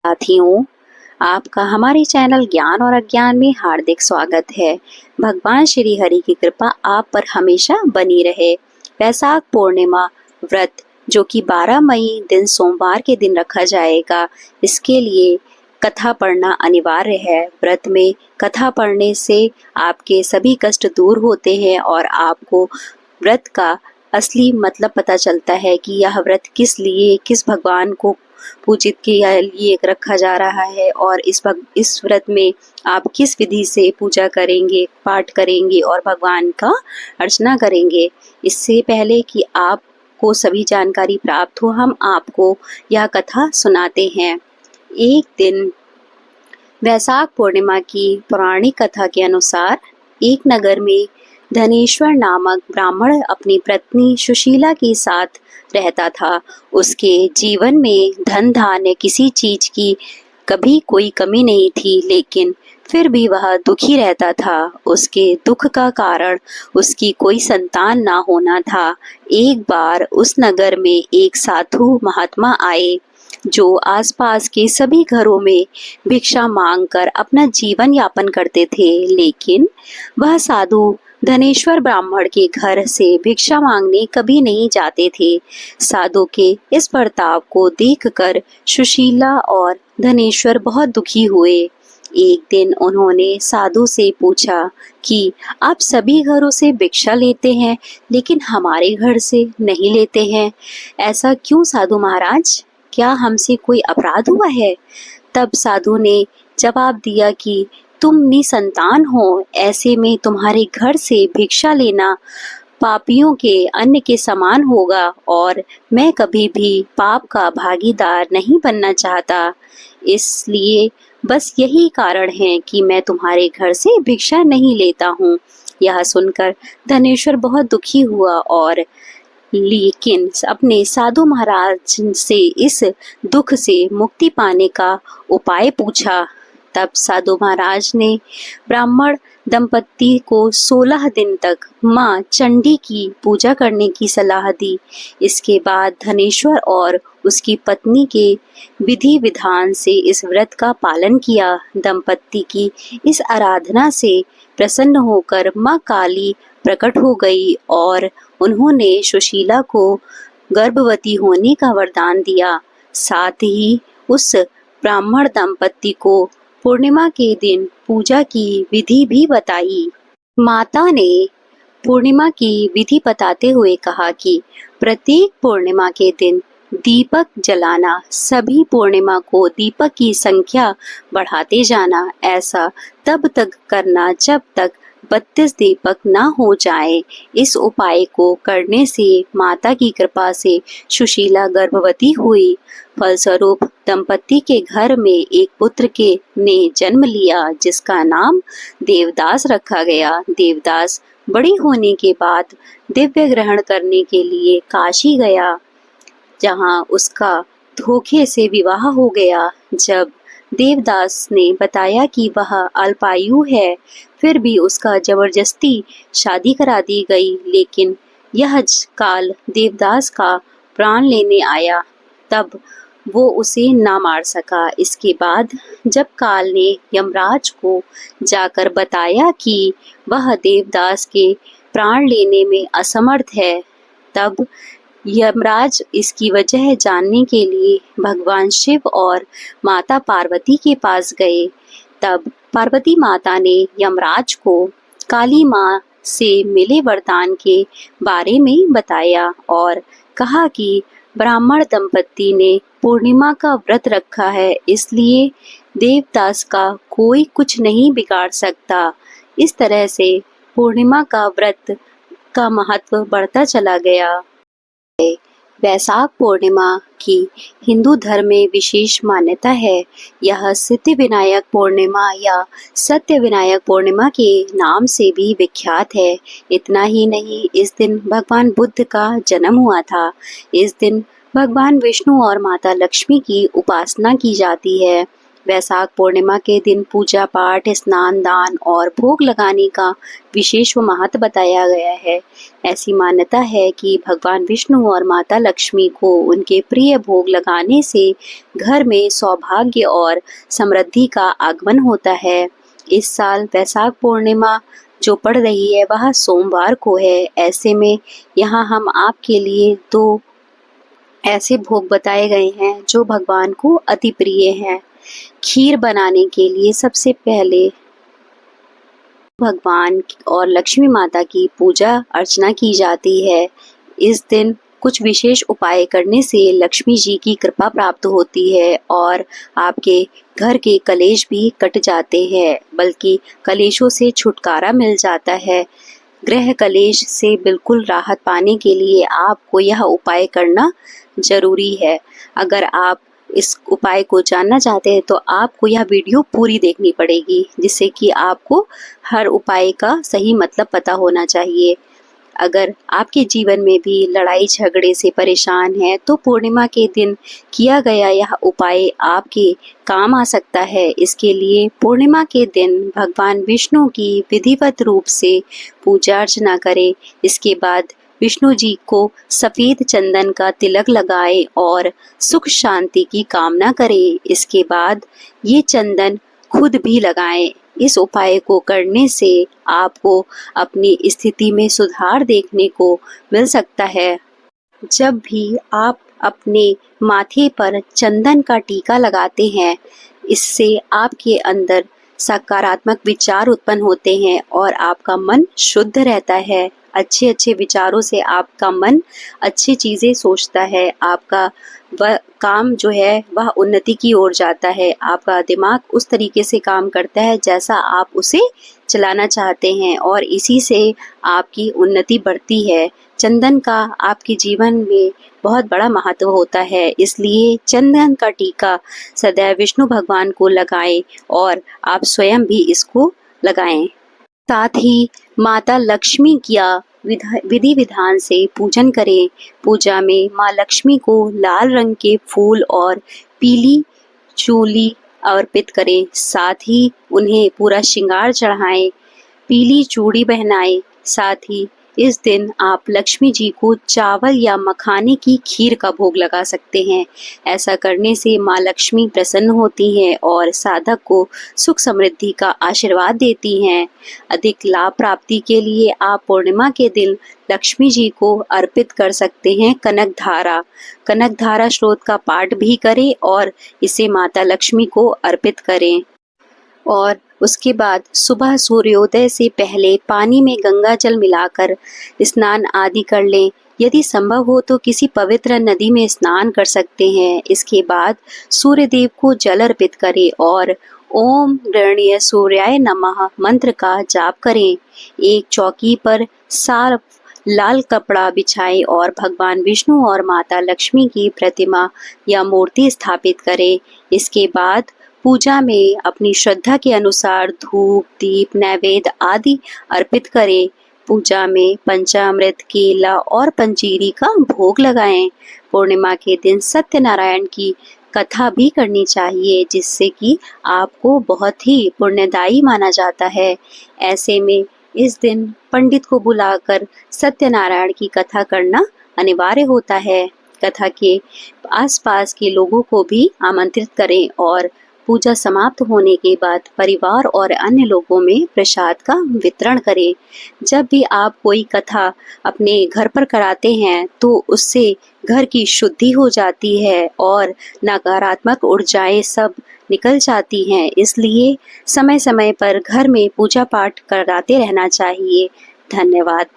साथियों, आपका हमारे चैनल ज्ञान और अज्ञान में हार्दिक स्वागत है। भगवान श्री हरि की कृपा आप पर हमेशा बनी रहे। वैशाख पूर्णिमा व्रत जो कि 12 मई दिन सोमवार के दिन रखा जाएगा, इसके लिए कथा पढ़ना अनिवार्य है। व्रत में कथा पढ़ने से आपके सभी कष्ट दूर होते हैं और आपको व्रत का असली मतलब पता चलता है कि यह व्रत किस लिए, किस भगवान को पूजित के लिए रखा जा रहा है और इस व्रत में आप किस विधि से पूजा करेंगे, पाठ करेंगे और भगवान का अर्चना करेंगे। इससे पहले कि आपको सभी जानकारी प्राप्त हो, हम आपको यह कथा सुनाते हैं। एक दिन वैशाख पूर्णिमा की पौराणिक कथा के अनुसार एक नगर में धनेश्वर नामक ब्राह्मण अपनी पत्नी सुशीला के साथ रहता था। उसके जीवन में धन धान्य किसी चीज की कभी कोई कमी नहीं थी, लेकिन फिर भी वह दुखी रहता था। उसके दुख का कारण उसकी कोई संतान ना होना था। एक बार उस नगर में एक साधु महात्मा आए जो आसपास के सभी घरों में भिक्षा मांगकर अपना जीवन यापन करते थे, लेकिन वह साधु धनेश्वर ब्राह्मण के घर से भिक्षा मांगने कभी नहीं जाते थे। साधु के इस बर्ताव को देखकर सुशीला और धनेश्वर बहुत दुखी हुए। एक दिन उन्होंने साधु से पूछा कि आप सभी घरों से भिक्षा लेते हैं, लेकिन हमारे घर से नहीं लेते हैं। ऐसा क्यों साधु महाराज? क्या हमसे कोई अपराध हुआ है? तब साधु ने जवाब दिया कि तुम निसंतान हो, ऐसे में तुम्हारे घर से भिक्षा लेना पापियों के अन्न के समान होगा और मैं कभी भी पाप का भागीदार नहीं बनना चाहता। इसलिए बस यही कारण है कि मैं तुम्हारे घर से भिक्षा नहीं लेता हूँ। यह सुनकर धनेश्वर बहुत दुखी हुआ और लेकिन अपने साधु महाराज से इस दुख से मुक्ति पाने का उपाय पूछा। तब साधु महाराज ने ब्राह्मण दंपत्ति को 16 दिन तक मां चंडी की पूजा करने की सलाह दी। इसके बाद धनेश्वर और उसकी पत्नी के विधि विधान से इस व्रत का पालन किया। दंपत्ति की इस आराधना से प्रसन्न होकर मां काली प्रकट हो गई और उन्होंने सुशीला को गर्भवती होने का वरदान दिया। साथ ही उस ब्राह्मण दंपत्ति को पूर्णिमा के दिन पूजा की विधि भी बताई। माता ने पूर्णिमा की विधि बताते हुए कहा कि प्रत्येक पूर्णिमा के दिन दीपक जलाना, सभी पूर्णिमा को दीपक की संख्या बढ़ाते जाना। ऐसा तब तक करना जब तक 32 दीपक ना हो जाए। इस उपाय को करने से माता की कृपा से सुशीला गर्भवती हुई। फलस्वरूप दंपति के घर में एक पुत्र के ने जन्म लिया, जिसका नाम देवदास रखा गया। देवदास बड़ी होने के बाद दिव्य ग्रहण करने के लिए काशी गया, जहां उसका धोखे से विवाह हो गया। जब देवदास ने बताया कि वह अल्पायु है, फिर भी उसका जबरदस्ती शादी करा दी गई, लेकिन यह काल देवदास का प्राण लेने आया, तब वो उसे ना मार सका। इसके बाद जब काल ने यमराज को जाकर बताया कि वह देवदास के प्राण लेने में असमर्थ है, तब यमराज इसकी वजह जानने के लिए भगवान शिव और माता पार्वती के पास गए। तब पार्वती माता ने यमराज को काली माँ से मिले वरदान के बारे में बताया और कहा कि ब्राह्मण दंपति ने पूर्णिमा का व्रत रखा है, इसलिए देवदास का कोई कुछ नहीं बिगाड़ सकता। इस तरह से पूर्णिमा का व्रत का महत्व बढ़ता चला गया। वैशाख पूर्णिमा की हिंदू धर्म में विशेष मान्यता है। यह सिद्धि विनायक पूर्णिमा या सत्य विनायक पूर्णिमा के नाम से भी विख्यात है। इतना ही नहीं, इस दिन भगवान बुद्ध का जन्म हुआ था। इस दिन भगवान विष्णु और माता लक्ष्मी की उपासना की जाती है। वैशाख पूर्णिमा के दिन पूजा पाठ, स्नान, दान और भोग लगाने का विशेष महत्व बताया गया है। ऐसी मान्यता है कि भगवान विष्णु और माता लक्ष्मी को उनके प्रिय भोग लगाने से घर में सौभाग्य और समृद्धि का आगमन होता है। इस साल वैशाख पूर्णिमा जो पड़ रही है वह सोमवार को है। ऐसे में यहाँ हम आपके लिए 2 ऐसे भोग बताए गए हैं जो भगवान को अति प्रिय हैं। खीर बनाने के लिए सबसे पहले भगवान और लक्ष्मी माता की पूजा अर्चना की जाती है। इस दिन कुछ विशेष उपाय करने से लक्ष्मी जी की कृपा प्राप्त होती है और आपके घर के कलेश भी कट जाते हैं, बल्कि कलेशों से छुटकारा मिल जाता है। गृह कलेश से बिल्कुल राहत पाने के लिए आपको यह उपाय करना जरूरी है। अगर आप इस उपाय को जानना चाहते हैं तो आपको यह वीडियो पूरी देखनी पड़ेगी, जिससे कि आपको हर उपाय का सही मतलब पता होना चाहिए। अगर आपके जीवन में भी लड़ाई झगड़े से परेशान हैं तो पूर्णिमा के दिन किया गया यह उपाय आपके काम आ सकता है। इसके लिए पूर्णिमा के दिन भगवान विष्णु की विधिवत रूप से पूजा अर्चना करें। इसके बाद विष्णु जी को सफ़ेद चंदन का तिलक लगाएं और सुख शांति की कामना करें। इसके बाद ये चंदन खुद भी लगाएं। इस उपाय को करने से आपको अपनी स्थिति में सुधार देखने को मिल सकता है। जब भी आप अपने माथे पर चंदन का टीका लगाते हैं, इससे आपके अंदर सकारात्मक विचार उत्पन्न होते हैं और आपका मन शुद्ध रहता है। अच्छे अच्छे विचारों से आपका मन अच्छी चीज़ें सोचता है। आपका वह काम जो है वह उन्नति की ओर जाता है। आपका दिमाग उस तरीके से काम करता है जैसा आप उसे चलाना चाहते हैं और इसी से आपकी उन्नति बढ़ती है। चंदन का आपके जीवन में बहुत बड़ा महत्व होता है, इसलिए चंदन का टीका सदैव विष्णु भगवान को लगाएं और आप स्वयं भी इसको लगाएं। साथ ही माता लक्ष्मी का विधि विधान से पूजन करें। पूजा में माँ लक्ष्मी को लाल रंग के फूल और पीली चूली अर्पित करें। साथ ही उन्हें पूरा श्रृंगार चढ़ाएं, पीली चूड़ी पहनाएं। साथ ही इस दिन आप लक्ष्मी जी को चावल या मखाने की खीर का भोग लगा सकते हैं। ऐसा करने से माँ लक्ष्मी प्रसन्न होती हैं और साधक को सुख समृद्धि का आशीर्वाद देती हैं। अधिक लाभ प्राप्ति के लिए आप पूर्णिमा के दिन लक्ष्मी जी को अर्पित कर सकते हैं कनक धारा। कनक धारा स्रोत का पाठ भी करें और इसे माता लक्ष्मी को अर्पित करें। और उसके बाद सुबह सूर्योदय से पहले पानी में गंगा जल मिलाकर स्नान आदि कर लें। यदि संभव हो तो किसी पवित्र नदी में स्नान कर सकते हैं। इसके बाद सूर्य देव को जल अर्पित करें और ओम गणेय सूर्याय नमः मंत्र का जाप करें। एक चौकी पर साफ लाल कपड़ा बिछाएं और भगवान विष्णु और माता लक्ष्मी की प्रतिमा या मूर्ति स्थापित करें। इसके बाद पूजा में अपनी श्रद्धा के अनुसार धूप, दीप, नैवेद्य आदि अर्पित करें। पूजा में पंचामृत, केला और पंजीरी का भोग लगाएं। पूर्णिमा के दिन सत्यनारायण की कथा भी करनी चाहिए, जिससे कि आपको बहुत ही पुण्यदायी माना जाता है। ऐसे में इस दिन पंडित को बुलाकर सत्यनारायण की कथा करना अनिवार्य होता है। कथा के आसपास के लोगों को भी आमंत्रित करें और पूजा समाप्त होने के बाद परिवार और अन्य लोगों में प्रसाद का वितरण करें। जब भी आप कोई कथा अपने घर पर कराते हैं तो उससे घर की शुद्धि हो जाती है और नकारात्मक ऊर्जाएं सब निकल जाती हैं। इसलिए समय समय पर घर में पूजा पाठ कराते रहना चाहिए। धन्यवाद।